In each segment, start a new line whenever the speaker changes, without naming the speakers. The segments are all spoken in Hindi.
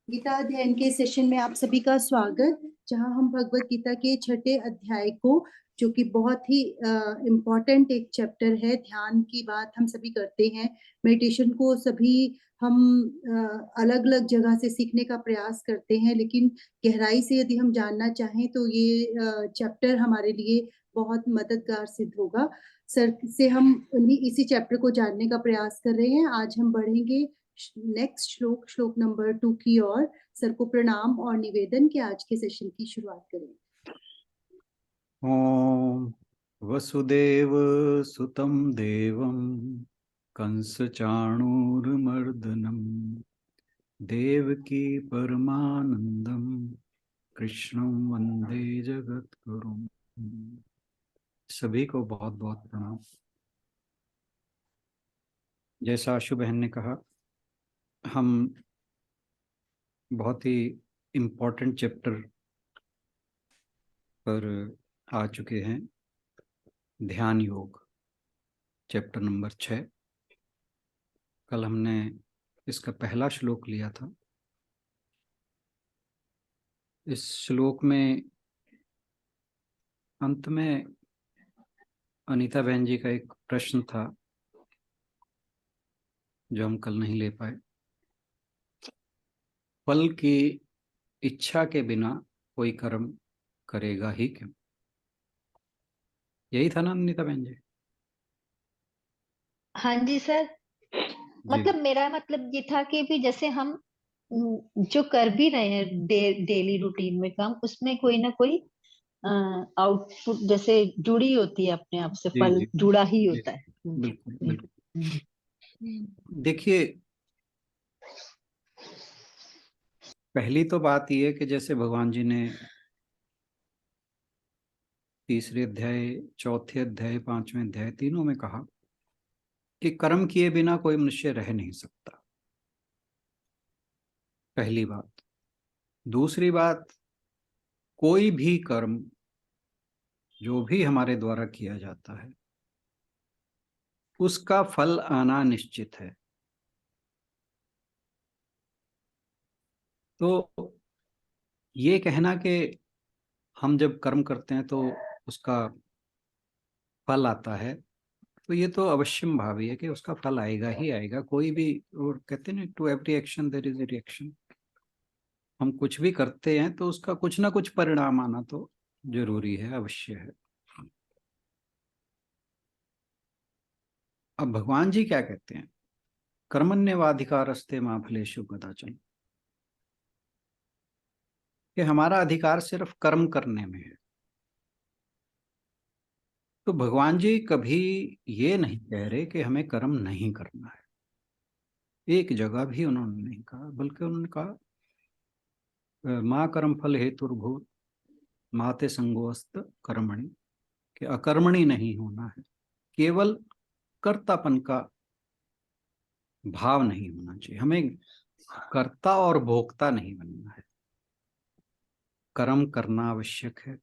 गीता अध्ययन के सेशन में आप सभी का स्वागत, जहां हम भगवत गीता के छठे अध्याय को, जो कि बहुत ही इम्पोर्टेंट एक चैप्टर है, ध्यान की बात हम सभी करते हैं। मेडिटेशन को सभी हम अलग अलग जगह से सीखने का प्रयास करते हैं, लेकिन गहराई से यदि हम जानना चाहें तो ये चैप्टर हमारे लिए बहुत मददगार सिद्ध होगा। सर से हम इसी चैप्टर को जानने का प्रयास कर रहे हैं। आज हम बढ़ेंगे नेक्स्ट श्लोक नंबर 2 की ओर। सर को प्रणाम और निवेदन कि आज के सेशन की शुरुआत करें।
ओम वसुदेव सुतं देवं कंस चाणूरमर्दनम देवकी परमानंदम कृष्णं वंदे जगद्गुरुम। सभी को बहुत बहुत प्रणाम। जैसा आशु बहन ने कहा, हम बहुत ही इम्पोर्टेंट चैप्टर पर आ चुके हैं। ध्यान योग चैप्टर नंबर 6। कल हमने इसका पहला श्लोक लिया था। इस श्लोक में अंत में अनीता बहन जी का एक प्रश्न था जो हम कल नहीं ले पाए। फल की इच्छा के बिना कोई कर्म करेगा ही क्यों? यही था ना अनीता बहन जी?
हाँ जी सर।
जी
मतलब मेरा मतलब ये था कि भी जैसे हम जो कर भी रहे हैं डेली रूटीन में काम, उसमें कोई ना कोई आउटपुट जैसे जुड़ी होती है, अपने आप से
जी
फल
जी
जुड़ा ही
जी,
होता है।
बिल्कुल बिल्कुल। देखिए, पहली तो बात यह है कि जैसे भगवान जी ने तीसरे अध्याय, चौथे अध्याय, पांचवें अध्याय तीनों में कहा कि कर्म किए बिना कोई मनुष्य रह नहीं सकता। पहली बात। दूसरी बात, कोई भी कर्म जो भी हमारे द्वारा किया जाता है उसका फल आना निश्चित है। तो ये कहना कि हम जब कर्म करते हैं तो उसका फल आता है, तो ये तो अवश्यम भावी है कि उसका फल आएगा ही आएगा। कोई भी, और कहते हैं to every action there is a reaction. हम कुछ भी करते हैं तो उसका कुछ ना कुछ परिणाम आना तो जरूरी है, अवश्य है। अब भगवान जी क्या कहते हैं? कर्मण्येवाधिकारस्ते मा फलेषु कदाचन, कि हमारा अधिकार सिर्फ कर्म करने में है। तो भगवान जी कभी ये नहीं कह रहे कि हमें कर्म नहीं करना है। एक जगह भी उन्होंने नहीं कहा, बल्कि उन्होंने कहा माँ कर्म फल हेतुर्भू माते संगोस्त कर्मणि, कि अकर्मणी नहीं होना है। केवल कर्तापन का भाव नहीं होना चाहिए, हमें कर्ता और भोक्ता नहीं बनना है। कर्म करना आवश्यक है,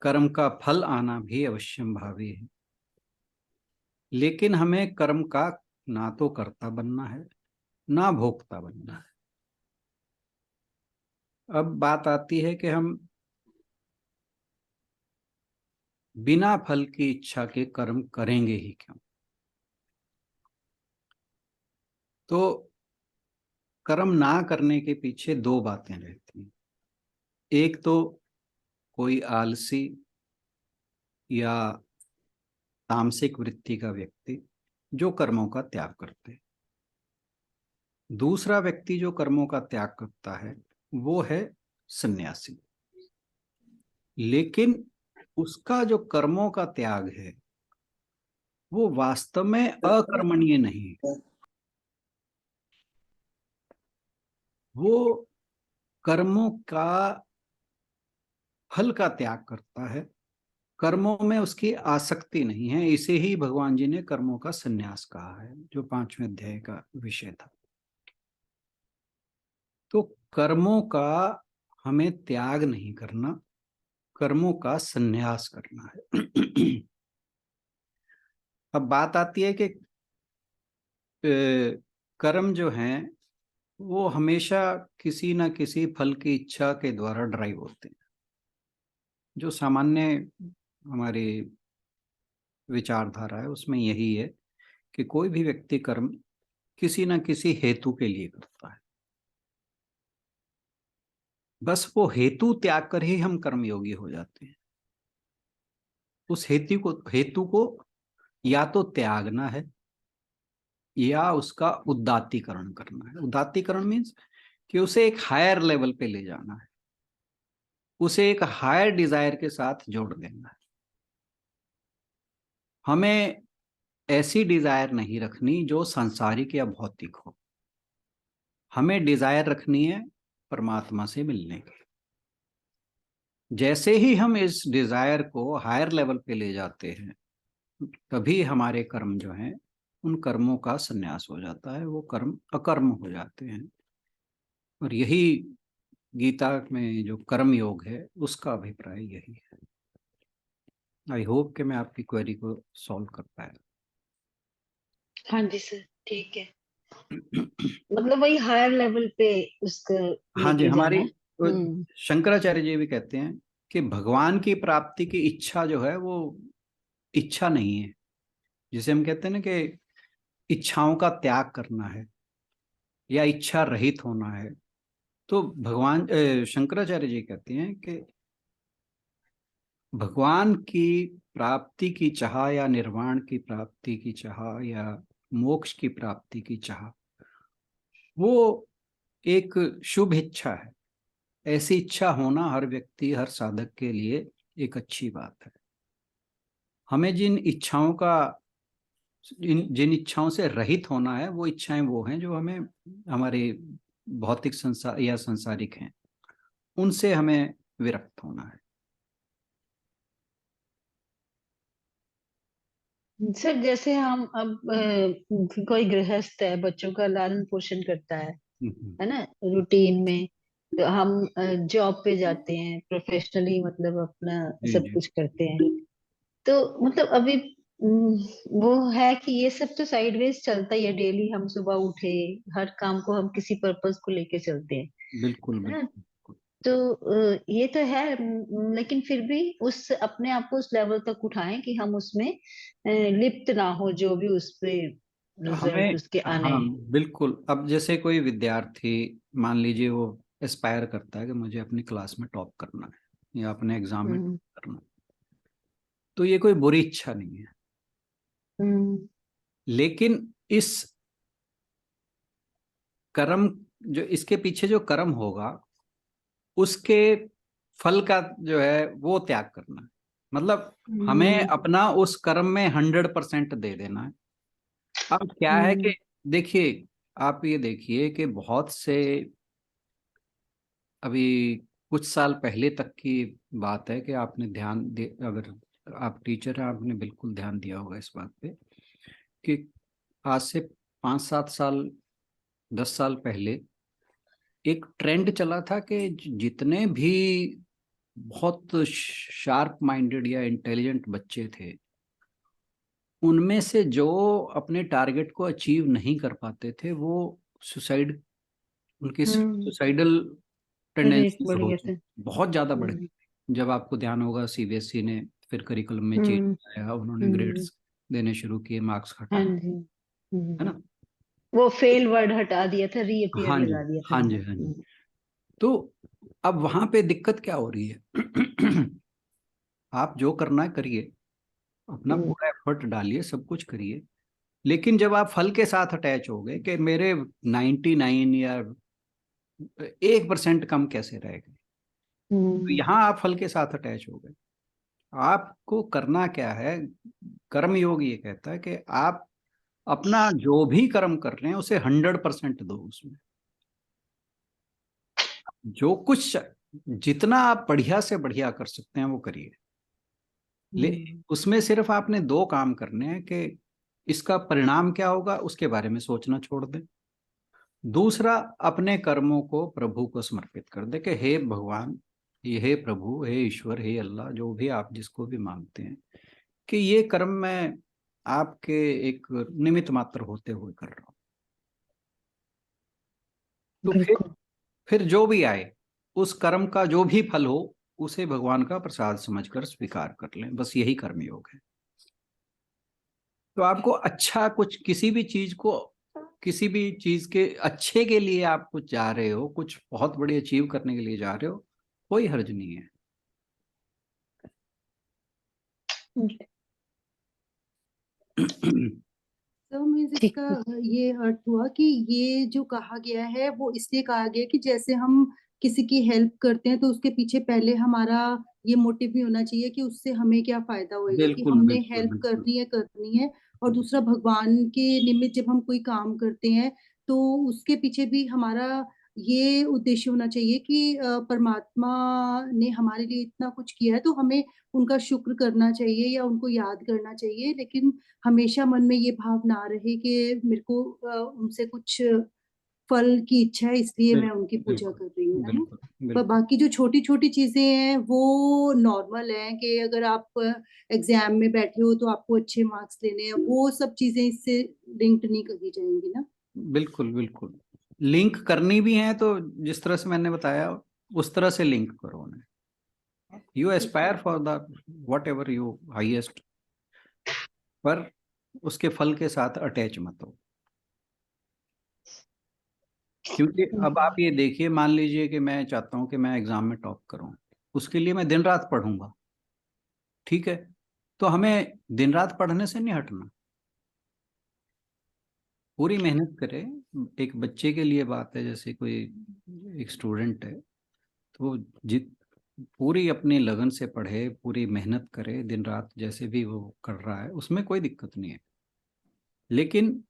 कर्म का फल आना भी अवश्यम भावी है, लेकिन हमें कर्म का ना तो कर्ता बनना है ना भोक्ता बनना है। अब बात आती है कि हम बिना फल की इच्छा के कर्म करेंगे ही क्यों? तो कर्म ना करने के पीछे दो बातें रहती हैं। एक तो कोई आलसी या तामसिक वृत्ति का व्यक्ति जो कर्मों का त्याग करते हैं। दूसरा व्यक्ति जो कर्मों का त्याग करता है वो है सन्यासी। लेकिन उसका जो कर्मों का त्याग है वो वास्तव में अकर्मणीय नहीं है। वो कर्मों का फल का त्याग करता है, कर्मों में उसकी आसक्ति नहीं है। इसे ही भगवान जी ने कर्मों का संन्यास कहा है, जो पांचवें अध्याय का विषय था। तो कर्मों का हमें त्याग नहीं करना, कर्मों का संन्यास करना है। अब बात आती है कि कर्म जो हैं वो हमेशा किसी ना किसी फल की इच्छा के द्वारा ड्राइव होते हैं। जो सामान्य हमारी विचारधारा है उसमें यही है कि कोई भी व्यक्ति कर्म किसी न किसी हेतु के लिए करता है। बस वो हेतु त्याग कर ही हम कर्मयोगी हो जाते हैं। उस हेतु को या तो त्यागना है या उसका उदात्तीकरण करना है। उदात्तीकरण मीन्स कि उसे एक हायर लेवल पे ले जाना है, उसे एक हायर डिजायर के साथ जोड़ देना है। हमें ऐसी डिजायर नहीं रखनी जो सांसारिक या भौतिक हो। हमें डिजायर रखनी है परमात्मा से मिलने की। जैसे ही हम इस डिजायर को हायर लेवल पे ले जाते हैं, तभी हमारे कर्म जो हैं उन कर्मों का संन्यास हो जाता है, वो कर्म अकर्म हो जाते हैं। और यही गीता में जो कर्म योग है उसका अभिप्राय यही है। आई होप कि मैं आपकी क्वेरी को सॉल्व कर पाया।
हाँ जी सर, ठीक है। मतलब वही हायर लेवल पे उसको
हाँ जी,
लेके जाना
हमारी
है। हम्म।
शंकराचार्य जी भी कहते हैं कि भगवान की प्राप्ति की इच्छा जो है वो इच्छा नहीं है। जिसे हम कहते हैं ना कि इच्छाओं का त्याग करना है या इच्छा रहित होना है, तो भगवान शंकराचार्य जी कहते हैं कि भगवान की प्राप्ति की चाह या निर्वाण की प्राप्ति की चाह या मोक्ष की प्राप्ति की चाह, वो एक शुभ इच्छा है। ऐसी इच्छा होना हर व्यक्ति, हर साधक के लिए एक अच्छी बात है। हमें जिन इच्छाओं से रहित होना है, वो इच्छाएं वो हैं जो हमें हमारे भौतिक संसार या संसारिक हैं, उनसे हमें विरक्त होना है।
सर जैसे हम अब कोई गृहस्थ है, बच्चों का लालन पोषण करता
हम्म,
है ना, रूटीन में। तो हम जॉब पे जाते हैं, प्रोफेशनली मतलब अपना
जी
सब
जी।
कुछ करते हैं। तो मतलब अभी वो है कि ये सब तो साइडवेज चलता ही है। डेली हम सुबह उठे, हर काम को हम किसी पर्पस को लेके चलते हैं,
बिल्कुल
है ना।
बिल्कुल।
तो ये तो है, लेकिन फिर भी उस अपने आप को उस लेवल तक उठाएं कि हम उसमें लिप्त ना हो, जो भी उस पे रिजल्ट
हमें,
उसके आने
हाँ
हैं।
बिल्कुल। अब जैसे कोई विद्यार्थी मान लीजिए वो एस्पायर करता है कि मुझे अपनी क्लास में टॉप करना है या अपने एग्जाम में
हम्म।
टॉप करना है, तो ये कोई बुरी इच्छा नहीं है।
हम्म।
लेकिन इस कर्म, जो इसके पीछे जो कर्म होगा उसके फल का जो है वो त्याग करना है। मतलब हमें
हम्म।
अपना उस कर्म में 100% दे देना है। अब क्या है
हम्म।
कि देखिए, आप ये देखिए कि बहुत से, अभी कुछ साल पहले तक की बात है कि आपने ध्यान दे, अगर आप टीचर हैं आपने बिल्कुल ध्यान दिया होगा इस बात पे कि आज से 5-7 साल, 10 साल पहले एक ट्रेंड चला था कि जितने भी बहुत शार्प माइंडेड या इंटेलिजेंट बच्चे थे, उनमें से जो अपने टारगेट को अचीव नहीं कर पाते थे, वो सुसाइड, उनकी
हम्म।
सुसाइडल
रेट
टेंडेंसीज
बढ़
हो
गया था।
चुकी, बहुत ज़्यादा बढ़
हम्म।
गई। जब आपको ध्यान होगा सीबीएसई ने फिर करिकुलम में चेंज
हम्म।
आया, उन्होंने
हम्म।
ग्रेड्स देने शुरू किए, मार्क्स
हाँ
हटा,
जी।
है ना।
वो फेल वर्ड हटा दिया था, रीअपियर
हाँ जी,
लगा दिया था।
हाँ जी, हाँ जी। तो अब वहां पे दिक्कत क्या हो रही है? आप जो करना है करिए, अपना
हम्म।
पूरा एफर्ट डालिए, सब कुछ करिए, लेकिन जब आप फल के साथ अटैच हो गए कि मेरे 99 या 1% कम कैसे रह गए, तो
हम्म।
यहाँ आप फल के साथ अटैच हो गए। आपको करना क्या है? कर्म योग ये कहता है कि आप अपना जो भी कर्म कर रहे हैं उसे 100% दो उसमें। जो कुछ, जितना आप बढ़िया से बढ़िया कर सकते हैं वो करिए। ले
हम्म।
उसमें सिर्फ आपने दो काम करने हैं कि इसका परिणाम क्या होगा उसके बारे में सोचना छोड़ दें। दूसरा, अपने कर्मों को प्रभु को समर्पित कर दे कि हे भगवान, ये हे प्रभु, हे ईश्वर, हे अल्लाह, जो भी आप जिसको भी मानते हैं, कि ये कर्म मैं आपके एक निमित्त मात्र होते हुए कर रहा हूँ। तो
बिल्कुल।
फिर जो भी आए, उस कर्म का जो भी फल हो उसे भगवान का प्रसाद समझकर स्वीकार कर लें, बस यही कर्मयोग है। तो आपको अच्छा कुछ, किसी भी चीज के अच्छे के लिए आप कुछ जा रहे हो, कुछ बहुत बड़ी अचीव करने के लिए जा रहे हो, कोई हर्ज नहीं है।
तो मीन्स
ठीक।
इसका ये अर्थ हुआ कि ये जो कहा गया है वो इसलिए कहा गया कि जैसे हम किसी की हेल्प करते हैं तो उसके पीछे पहले हमारा ये मोटिव भी होना चाहिए कि उससे हमें क्या फायदा होएगा, कि
बिल्कुल
हमने
बिल्कुल
हेल्प
बिल्कुल
करनी है। और दूसरा, भगवान के निमित्त जब हम कोई काम करते हैं तो उसके पीछे भी हमारा ये उद्देश्य होना चाहिए कि परमात्मा ने हमारे लिए इतना कुछ किया है तो हमें उनका शुक्र करना चाहिए या उनको याद करना चाहिए, लेकिन हमेशा मन में ये भाव ना रहे कि मेरे को उनसे कुछ फल की इच्छा है इसलिए मैं उनकी पूजा
बिल्कुल
कर रही हूँ, है ना?
बिल्कुल
पर
बिल्कुल
बाकी जो छोटी-छोटी चीज़ें हैं वो नॉर्मल हैं कि अगर आप एग्ज़ाम में बैठे हो तो आपको अच्छे मार्क्स लेने हैं, वो सब चीज़ें इससे लिंक्ड नहीं करी जाएँगी ना?
बिल्कुल बिल्कुल लिंक करनी भी है तो जिस तरह से मैंने बताया उस तरह से लिंक करो उन्हें। You Aspire for the what ever you highest, पर उसके फल के साथ अटैच मत हो। क्योंकि अब आप ये देखिए, मान लीजिए कि मैं चाहता हूं कि मैं एग्जाम में टॉप करूं, उसके लिए मैं दिन रात पढ़ूंगा, ठीक है? तो हमें दिन रात पढ़ने से नहीं हटना, पूरी मेहनत करें। एक बच्चे के लिए बात है, जैसे कोई एक स्टूडेंट है तो जित पूरी अपनी लगन से पढ़े, पूरी मेहनत करे दिन रात, जैसे भी वो कर रहा है उसमें कोई दिक्कत नहीं है। लेकिन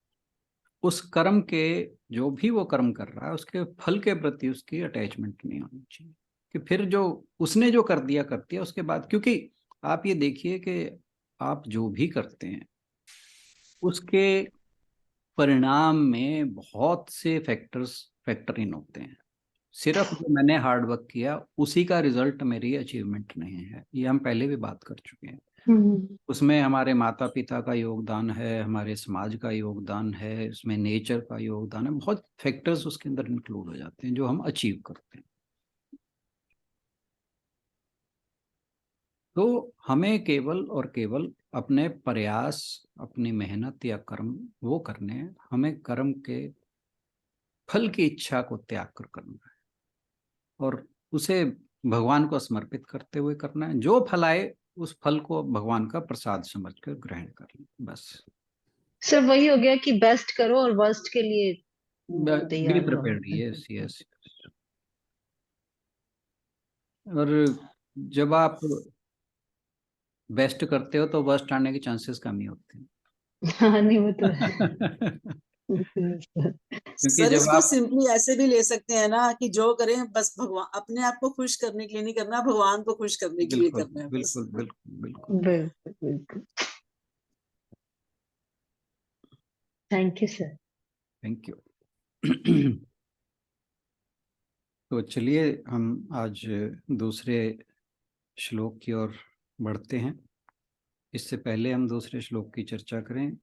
उस कर्म के, जो भी वो कर्म कर रहा है उसके फल के प्रति उसकी अटैचमेंट नहीं होनी चाहिए, कि फिर जो उसने जो कर दिया उसके बाद। क्योंकि आप ये देखिए कि आप जो भी करते हैं उसके परिणाम में बहुत से फैक्टर इन होते हैं। सिर्फ जो मैंने हार्ड वर्क किया उसी का रिजल्ट मेरी अचीवमेंट नहीं है, ये हम पहले भी बात कर चुके हैं।
हम्म।
उसमें हमारे माता पिता का योगदान है, हमारे समाज का योगदान है, उसमें नेचर का योगदान है, बहुत फैक्टर्स उसके अंदर इंक्लूड हो जाते हैं जो हम अचीव करते हैं। तो हमें केवल और केवल अपने प्रयास, अपनी मेहनत या कर्म वो करने हैं, हमें कर्म के फल की इच्छा को त्याग कर करना है और उसे भगवान को समर्पित करते हुए करना है। जो फल आए उस फल को भगवान का प्रसाद समझकर ग्रहण कर लें, बस।
सर वही हो गया कि बेस्ट करो और वर्स्ट के लिए
बी
तैयार रहो।
Prepared, yes yes. और जब आप बेस्ट करते हो तो वर्स्ट आने के चांसेस कम ही होते हैं।
हाँ नहीं वो तो है।
क्योंकि
सर
जब
इसको
आप,
सिंपली ऐसे भी ले सकते हैं ना कि जो करें बस भगवान, अपने आप को खुश करने के लिए नहीं करना, भगवान को खुश करने के लिए
बिल्कुल
करना है बस।
बिल्कुल बिल्कुल बिल्कुल।
बिल्कुल बिल्कुल। Thank you sir.
Thank you. तो चलिए हम आज दूसरे श्लोक की ओर बढ़ते हैं। इससे पहले हम दूसरे श्लोक की चर्चा करें,